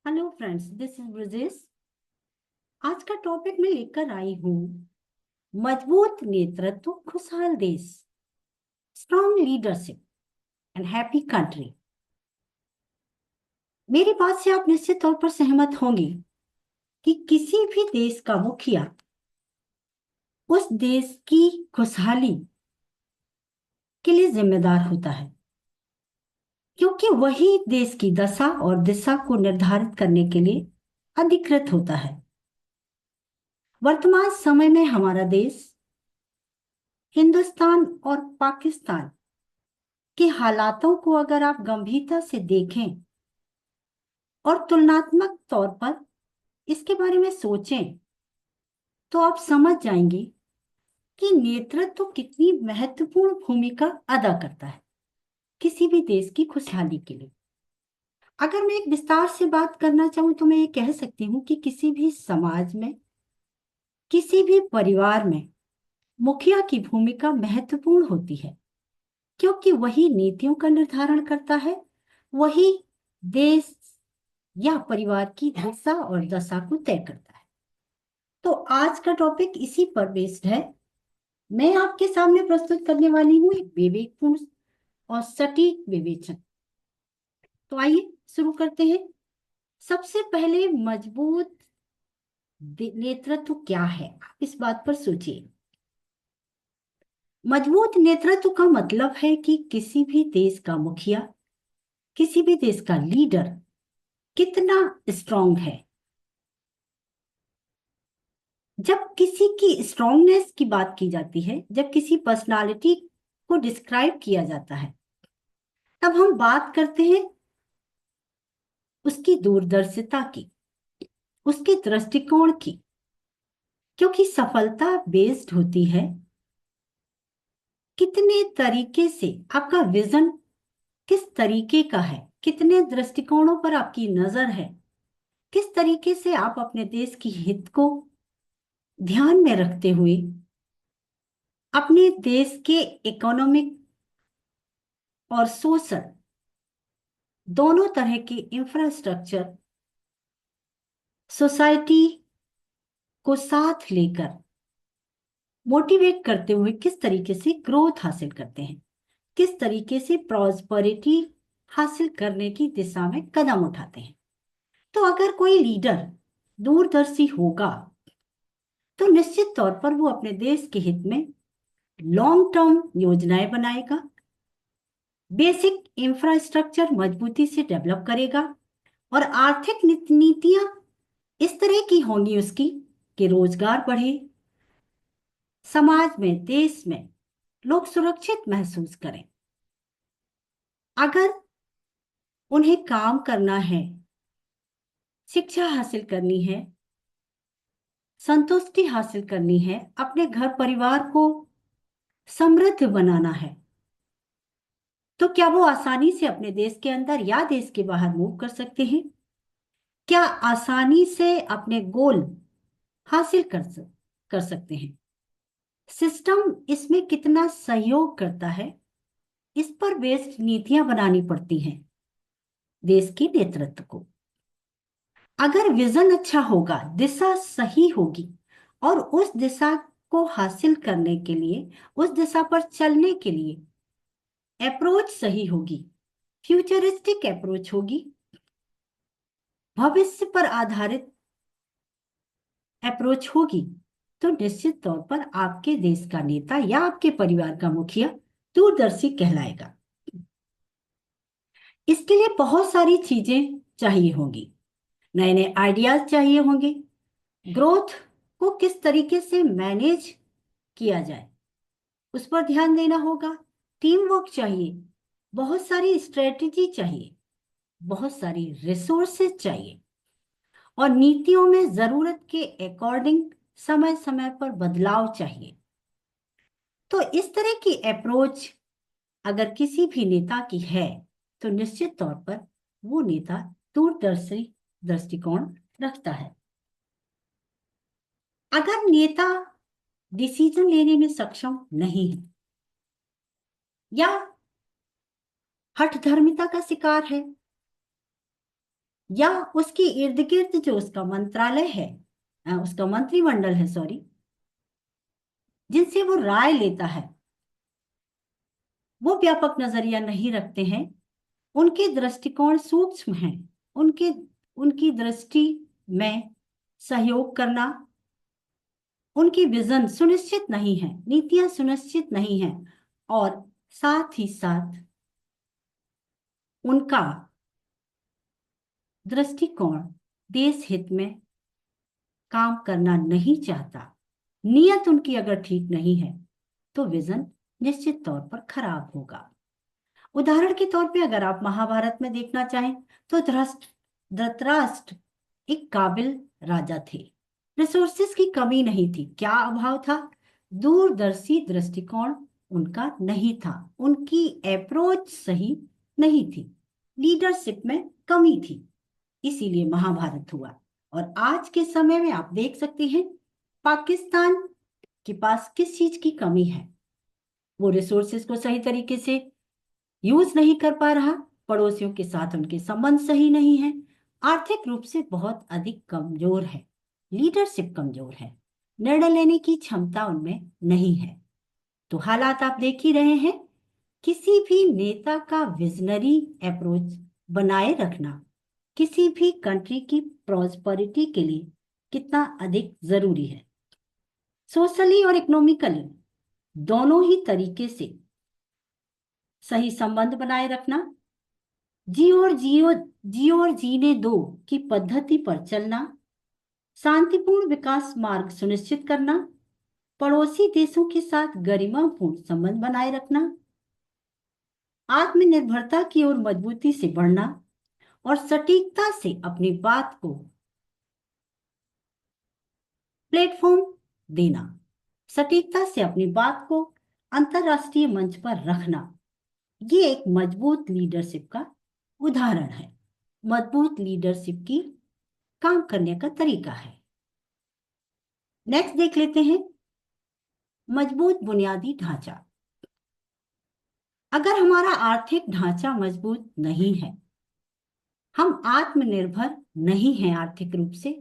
Hello friends, this is Brajesh. आज का topic मैं लेकर आई हूँ मजबूत नेतृत्व, खुशहाल देश, strong leadership and happy country. मेरी बात से आप निश्चित तौर पर सहमत होंगे कि किसी भी देश का मुखिया उस देश की खुशहाली के लिए जिम्मेदार होता है, क्योंकि वही देश की दशा और दिशा को निर्धारित करने के लिए अधिकृत होता है। वर्तमान समय में हमारा देश हिंदुस्तान और पाकिस्तान के हालातों को अगर आप गंभीरता से देखें और तुलनात्मक तौर पर इसके बारे में सोचें, तो आप समझ जाएंगे कि नेतृत्व कितनी महत्वपूर्ण भूमिका अदा करता है किसी भी देश की खुशहाली के लिए। अगर मैं एक विस्तार से बात करना चाहूं तो मैं ये कह सकती हूँ कि किसी भी समाज में, किसी भी परिवार में मुखिया की भूमिका महत्वपूर्ण होती है, क्योंकि वही नीतियों का निर्धारण करता है, वही देश या परिवार की दिशा और दशा को तय करता है। तो आज का टॉपिक इसी पर बेस्ड है। मैं आपके सामने प्रस्तुत करने वाली हूँ एक विवेकपूर्ण और सटीक विवेचन। तो आइए शुरू करते हैं। सबसे पहले, मजबूत नेतृत्व क्या है, आप इस बात पर सोचिए। मजबूत नेतृत्व का मतलब है कि किसी भी देश का मुखिया, किसी भी देश का लीडर कितना स्ट्रांग है। जब किसी की स्ट्रांगनेस की बात की जाती है, जब किसी पर्सनालिटी को डिस्क्राइब किया जाता है, तब हम बात करते हैं उसकी दूरदर्शिता की, उसके दृष्टिकोण की, क्योंकि सफलता बेस्ड होती है कितने तरीके से आपका विजन किस तरीके का है, कितने दृष्टिकोणों पर आपकी नजर है, किस तरीके से आप अपने देश की हित को ध्यान में रखते हुए अपने देश के इकोनॉमिक और सोशल दोनों तरह के इंफ्रास्ट्रक्चर, सोसाइटी को साथ लेकर मोटिवेट करते हुए किस तरीके से ग्रोथ हासिल करते हैं, किस तरीके से प्रॉस्पेरिटी हासिल करने की दिशा में कदम उठाते हैं। तो अगर कोई लीडर दूरदर्शी होगा तो निश्चित तौर पर वो अपने देश के हित में लॉन्ग टर्म योजनाएं बनाएगा, बेसिक इंफ्रास्ट्रक्चर मजबूती से डेवलप करेगा और आर्थिक नीतियां इस तरह की होंगी उसकी कि रोजगार बढ़े, समाज में, देश में लोग सुरक्षित महसूस करें। अगर उन्हें काम करना है, शिक्षा हासिल करनी है, संतुष्टि हासिल करनी है, अपने घर परिवार को समृद्ध बनाना है, तो क्या वो आसानी से अपने देश के अंदर या देश के बाहर मूव कर सकते हैं? क्या आसानी से अपने गोल हासिल कर सकते हैं? सिस्टम इसमें कितना सहयोग करता है, इस पर बेस्ड नीतियां बनानी पड़ती हैं देश के नेतृत्व को। अगर विजन अच्छा होगा, दिशा सही होगी और उस दिशा को हासिल करने के लिए, उस दिशा पर चलने के लिए अप्रोच सही होगी, फ्यूचरिस्टिक अप्रोच होगी, भविष्य पर आधारित अप्रोच होगी, तो निश्चित तौर पर आपके देश का नेता या आपके परिवार का मुखिया दूरदर्शी कहलाएगा। इसके लिए बहुत सारी चीजें चाहिए होंगी, नए नए आइडियाज चाहिए होंगे, ग्रोथ को किस तरीके से मैनेज किया जाए उस पर ध्यान देना होगा, टीम वर्क चाहिए, बहुत सारी स्ट्रेटेजी चाहिए, बहुत सारी रिसोर्सेज चाहिए और नीतियों में जरूरत के अकॉर्डिंग समय समय पर बदलाव चाहिए। तो इस तरह की अप्रोच अगर किसी भी नेता की है तो निश्चित तौर पर वो नेता दूरदर्शी दृष्टिकोण रखता है। अगर नेता डिसीजन लेने में सक्षम नहीं है या हठधर्मिता का शिकार है, या उसके इर्द गिर्द जो उसका मंत्रालय है, उसका मंत्रिमंडल है, सॉरी, जिनसे वो राय लेता है, वो व्यापक नजरिया नहीं रखते हैं। उनके दृष्टिकोण सूक्ष्म हैं। उनके उनकी दृष्टि में सहयोग करना, उनकी विजन सुनिश्चित नहीं है, नीतियां सुनिश्चित नहीं है, और साथ ही साथ उनका दृष्टिकोण देश हित में काम करना नहीं चाहता। नियत उनकी अगर ठीक नहीं है तो विजन निश्चित तौर पर खराब होगा। उदाहरण के तौर पे अगर आप महाभारत में देखना चाहें तो धृतराष्ट्र एक काबिल राजा थे। रिसोर्सेस की कमी नहीं थी, क्या अभाव था? दूरदर्शी दृष्टिकोण उनका नहीं था, उनकी अप्रोच सही नहीं थी, लीडरशिप में कमी थी, इसीलिए महाभारत हुआ। और आज के समय में आप देख सकते हैं पाकिस्तान के पास किस चीज की कमी है? वो रिसोर्सेस को सही तरीके से यूज नहीं कर पा रहा, पड़ोसियों के साथ उनके संबंध सही नहीं है, आर्थिक रूप से बहुत अधिक कमजोर है, लीडरशिप कमजोर है, निर्णय लेने की क्षमता उनमें नहीं है। तो हालात आप देख ही रहे हैं। किसी भी नेता का विजनरी अप्रोच बनाए रखना किसी भी कंट्री की प्रॉस्पेरिटी के लिए कितना अधिक जरूरी है। सोशली और इकोनॉमिकली दोनों ही तरीके से सही संबंध बनाए रखना, जियो और जीने दो की पद्धति पर चलना, शांतिपूर्ण विकास मार्ग सुनिश्चित करना, पड़ोसी देशों के साथ गरिमापूर्ण संबंध बनाए रखना, आत्मनिर्भरता की ओर मजबूती से बढ़ना और सटीकता से अपनी बात को प्लेटफॉर्म देना, सटीकता से अपनी बात को अंतरराष्ट्रीय मंच पर रखना, ये एक मजबूत लीडरशिप का उदाहरण है, मजबूत लीडरशिप की काम करने का तरीका है। नेक्स्ट देख लेते हैं मजबूत बुनियादी ढांचा। अगर हमारा आर्थिक ढांचा मजबूत नहीं है, हम आत्मनिर्भर नहीं हैं आर्थिक रूप से,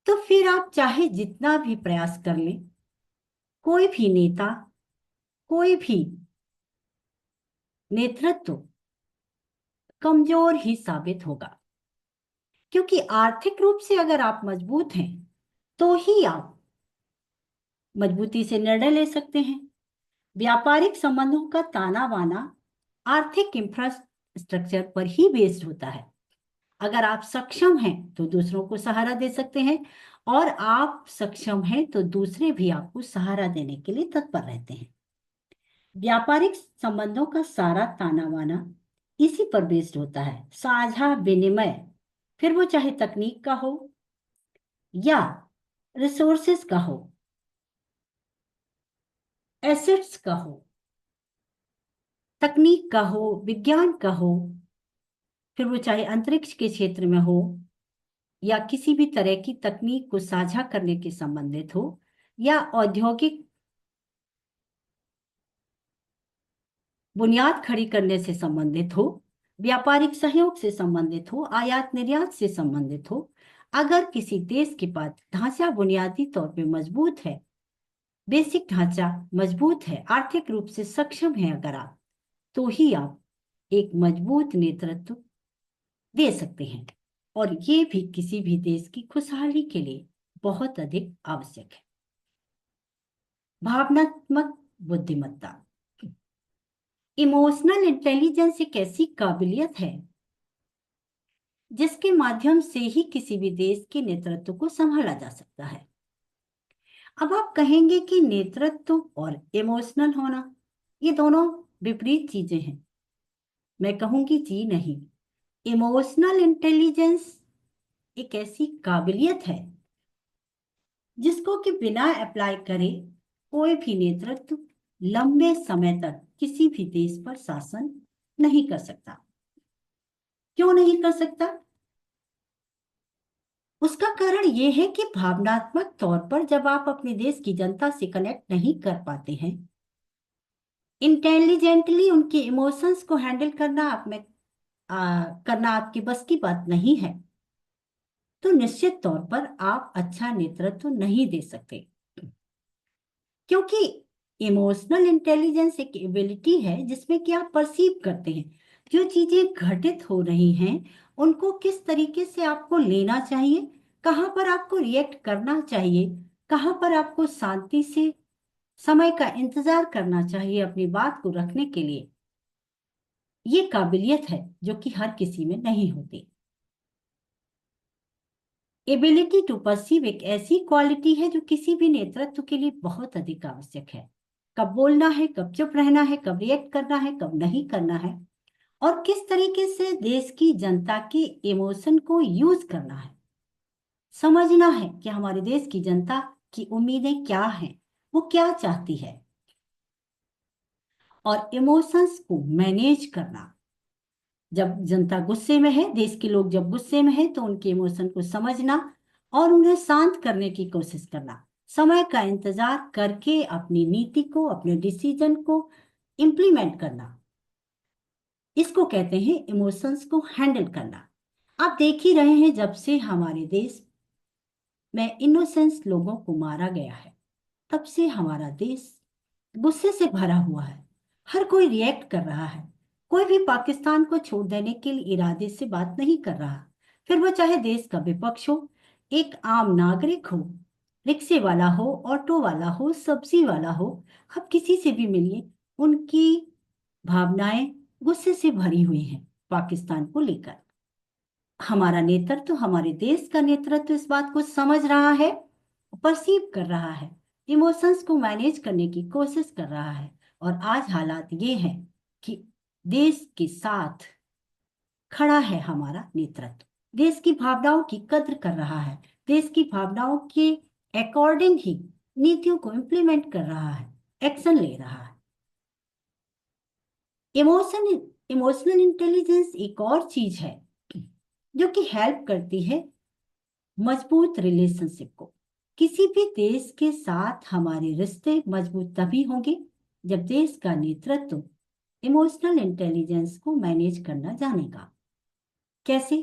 तो फिर आप चाहे जितना भी प्रयास कर लें, कोई भी नेता, कोई भी नेतृत्व कमजोर ही साबित होगा। क्योंकि आर्थिक रूप से अगर आप मजबूत हैं तो ही आप मजबूती से निर्णय ले सकते हैं। व्यापारिक संबंधों का ताना बाना आर्थिक इंफ्रास्ट्रक्चर पर ही बेस्ड होता है। अगर आप सक्षम हैं तो दूसरों को सहारा दे सकते हैं, और आप सक्षम हैं तो दूसरे भी आपको सहारा देने के लिए तत्पर रहते हैं। व्यापारिक संबंधों का सारा ताना बाना इसी पर बेस्ड होता है, साझा विनिमय, फिर वो चाहे तकनीक का हो या रिसोर्सेस का हो, एसेट्स का हो, तकनीक का हो, विज्ञान का हो, फिर वो चाहे अंतरिक्ष के क्षेत्र में हो या किसी भी तरह की तकनीक को साझा करने के संबंधित हो, या औद्योगिक बुनियाद खड़ी करने से संबंधित हो, व्यापारिक सहयोग से संबंधित हो, आयात निर्यात से संबंधित हो। अगर किसी देश के पास ढांचा बुनियादी तौर पे मजबूत है, बेसिक ढांचा मजबूत है, आर्थिक रूप से सक्षम है अगर आप, तो ही आप एक मजबूत नेतृत्व दे सकते हैं। और ये भी किसी भी देश की खुशहाली के लिए बहुत अधिक आवश्यक है। भावनात्मक बुद्धिमत्ता, इमोशनल इंटेलिजेंस एक ऐसी काबिलियत है जिसके माध्यम से ही किसी भी देश के नेतृत्व को संभाला जा सकता है। अब आप कहेंगे कि नेतृत्व और इमोशनल होना ये दोनों विपरीत चीजें हैं। मैं कहूंगी जी नहीं, इमोशनल इंटेलिजेंस एक ऐसी काबिलियत है जिसको कि बिना अप्लाई करे कोई भी नेतृत्व लंबे समय तक किसी भी देश पर शासन नहीं कर सकता। क्यों नहीं कर सकता? उसका कारण यह है कि भावनात्मक तौर पर जब आप अपने देश की जनता से कनेक्ट नहीं कर पाते हैं, इंटेलिजेंटली उनके इमोशंस को हैंडल करना आप में करना आपकी बस की बात नहीं है, तो निश्चित तौर पर आप अच्छा नेतृत्व नहीं दे सकते। क्योंकि इमोशनल इंटेलिजेंस एक एबिलिटी है जिसमें कि आप परसीव करते हैं जो चीजें घटित हो रही हैं उनको किस तरीके से आपको लेना चाहिए, कहाँ पर आपको रिएक्ट करना चाहिए, कहाँ पर आपको शांति से समय का इंतजार करना चाहिए अपनी बात को रखने के लिए। ये काबिलियत है जो कि हर किसी में नहीं होती। एबिलिटी टू परसीव एक ऐसी क्वालिटी है जो किसी भी नेतृत्व के लिए बहुत अधिक आवश्यक है। कब बोलना है, कब चुप रहना है, कब रिएक्ट करना है, कब नहीं करना है, और किस तरीके से देश की जनता के इमोशन को यूज करना है। समझना है कि हमारे देश की जनता की उम्मीदें क्या हैं, वो क्या चाहती है, और इमोशंस को मैनेज करना। जब जनता गुस्से में है, देश के लोग जब गुस्से में है, तो उनके इमोशन को समझना और उन्हें शांत करने की कोशिश करना, समय का इंतजार करके अपनी नीति को, अपने डिसीजन को इम्प्लीमेंट करना, इसको कहते हैं इमोशंस को हैंडल करना। आप देख ही रहे हैं जब से हमारे देश में इनोसेंस लोगों को मारा गया है, तब से हमारा देश गुस्से से भरा हुआ है। हर कोई रिएक्ट कर रहा है। कोई भी पाकिस्तान को छोड़ देने के लिए इरादे से बात नहीं कर रहा, फिर वो चाहे देश का विपक्ष हो, एक आम नागरिक हो, रिक्शे वाला हो, ऑटो वाला हो, सब्जी वाला हो, आप किसी से भी मिलिए, उनकी भावनाएं गुस्से से भरी हुई हैं पाकिस्तान को लेकर। हमारा नेतृत्व, हमारे देश का नेतृत्व इस बात को समझ रहा है, परसीव कर रहा है, इमोशंस को मैनेज करने की कोशिश कर रहा है। और आज हालात ये हैं कि देश के साथ खड़ा है हमारा नेतृत्व, देश की भावनाओं की कद्र कर रहा है, देश की भावनाओं के अकॉर्डिंग ही नीतियों को इम्प्लीमेंट कर रहा है, एक्शन ले रहा है। इमोशन इमोशनल इंटेलिजेंस एक और चीज है जो कि हेल्प करती है मजबूत रिलेशनशिप को। किसी भी देश के साथ हमारे रिश्ते मजबूत तभी होंगे जब देश का नेतृत्व इमोशनल इंटेलिजेंस को मैनेज करना जानेगा। कैसे?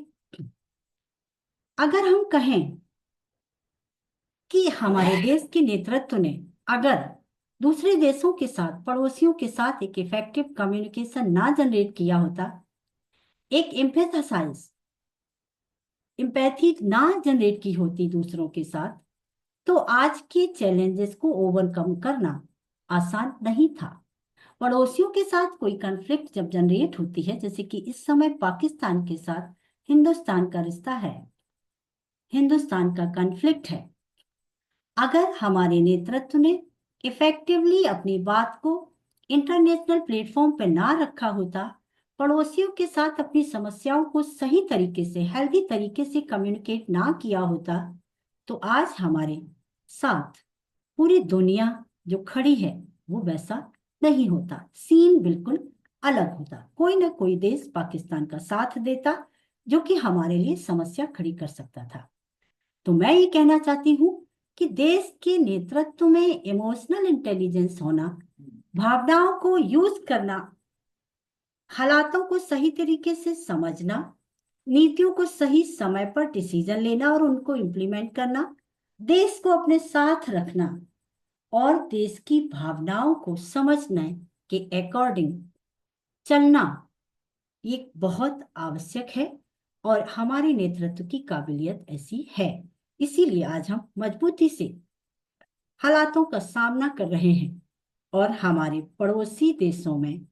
अगर हम कहें कि हमारे देश के नेतृत्व ने अगर दूसरे देशों के साथ, पड़ोसियों के साथ एक इफेक्टिव कम्युनिकेशन ना जनरेट किया होता, एक एम्पैथी ना जनरेट की होती दूसरों के साथ, तो आज के चैलेंजेस को ओवरकम करना आसान नहीं था। पड़ोसियों के साथ कोई कॉन्फ्लिक्ट जब जनरेट होती है, जैसे कि इस समय पाकिस्तान के साथ हिंदुस्तान का रिश्ता है, हिंदुस्तान का कॉन्फ्लिक्ट है, अगर हमारे नेतृत्व ने इफेक्टिवली अपनी बात को इंटरनेशनल प्लेटफॉर्म पर ना रखा होता, पड़ोसियों के साथ अपनी समस्याओं को सही तरीके से, हेल्दी तरीके से कम्युनिकेट ना किया होता, तो आज हमारे साथ पूरी दुनिया जो खड़ी है वो वैसा नहीं होता, सीन बिल्कुल अलग होता। कोई ना कोई देश पाकिस्तान का साथ देता जो कि हमारे लिए समस्या खड़ी कर सकता था। तो मैं ये कहना चाहती हूँ कि देश के नेतृत्व में इमोशनल इंटेलिजेंस होना, भावनाओं को यूज करना, हालातों को सही तरीके से समझना, नीतियों को सही समय पर डिसीजन लेना और उनको इम्प्लीमेंट करना, देश को अपने साथ रखना और देश की भावनाओं को समझने के अकॉर्डिंग चलना, ये बहुत आवश्यक है और हमारे नेतृत्व की काबिलियत ऐसी है। इसीलिए आज हम मजबूती से हालातों का सामना कर रहे हैं और हमारे पड़ोसी देशों में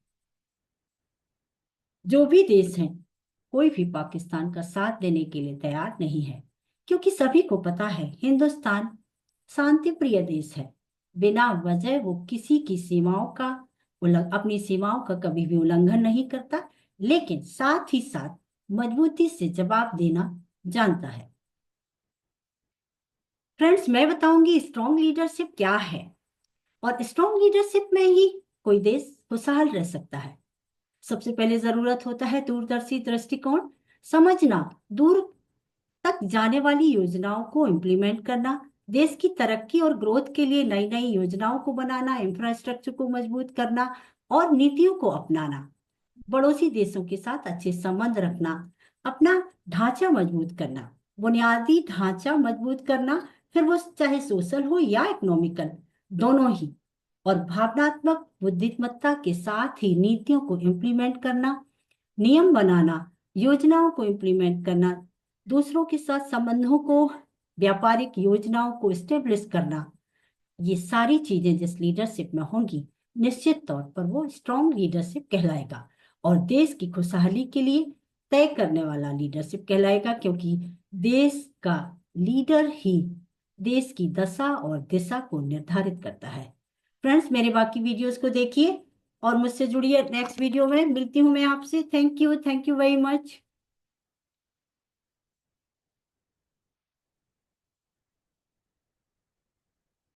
जो भी देश हैं, कोई भी पाकिस्तान का साथ देने के लिए तैयार नहीं है, क्योंकि सभी को पता है हिंदुस्तान शांति प्रिय देश है। बिना वजह वो किसी की सीमाओं का अपनी सीमाओं का कभी भी उल्लंघन नहीं करता, लेकिन साथ ही साथ मजबूती से जवाब देना जानता है। फ्रेंड्स, मैं बताऊंगी स्ट्रॉन्ग लीडरशिप क्या है, और स्ट्रॉन्ग लीडरशिप में ही कोई देश खुशहाल रह सकता है। सबसे पहले जरूरत होता है दूरदर्शी दृष्टिकोण, समझना, दूर तक जाने वाली योजनाओं को इम्प्लीमेंट करना, देश की तरक्की और ग्रोथ के लिए नई नई योजनाओं को बनाना, इंफ्रास्ट्रक्चर को मजबूत करना और नीतियों को अपनाना। पड़ोसी देशों के साथ अच्छे संबंध रखना, अपना ढांचा मजबूत करना, बुनियादी ढांचा मजबूत करना, फिर वो चाहे सोशल हो या इकोनॉमिकल, दोनों ही। और भावनात्मक बुद्धिमत्ता के साथ ही नीतियों को इम्प्लीमेंट करना, नियम बनाना, योजनाओं को इम्प्लीमेंट करना, दूसरों के साथ संबंधों को, व्यापारिक योजनाओं को स्टेब्लिश करना, ये सारी चीजें जिस लीडरशिप में होंगी, निश्चित तौर पर वो स्ट्रॉन्ग लीडरशिप कहलाएगा। और देश की खुशहाली के लिए तय करने वाला लीडरशिप कहलाएगा, क्योंकि देश का लीडर ही देश की दशा और दिशा को निर्धारित करता है। फ्रेंड्स, मेरे बाकी वीडियोस को देखिए और मुझसे जुड़िए। नेक्स्ट वीडियो में मिलती हूँ मैं आपसे। Thank you very much.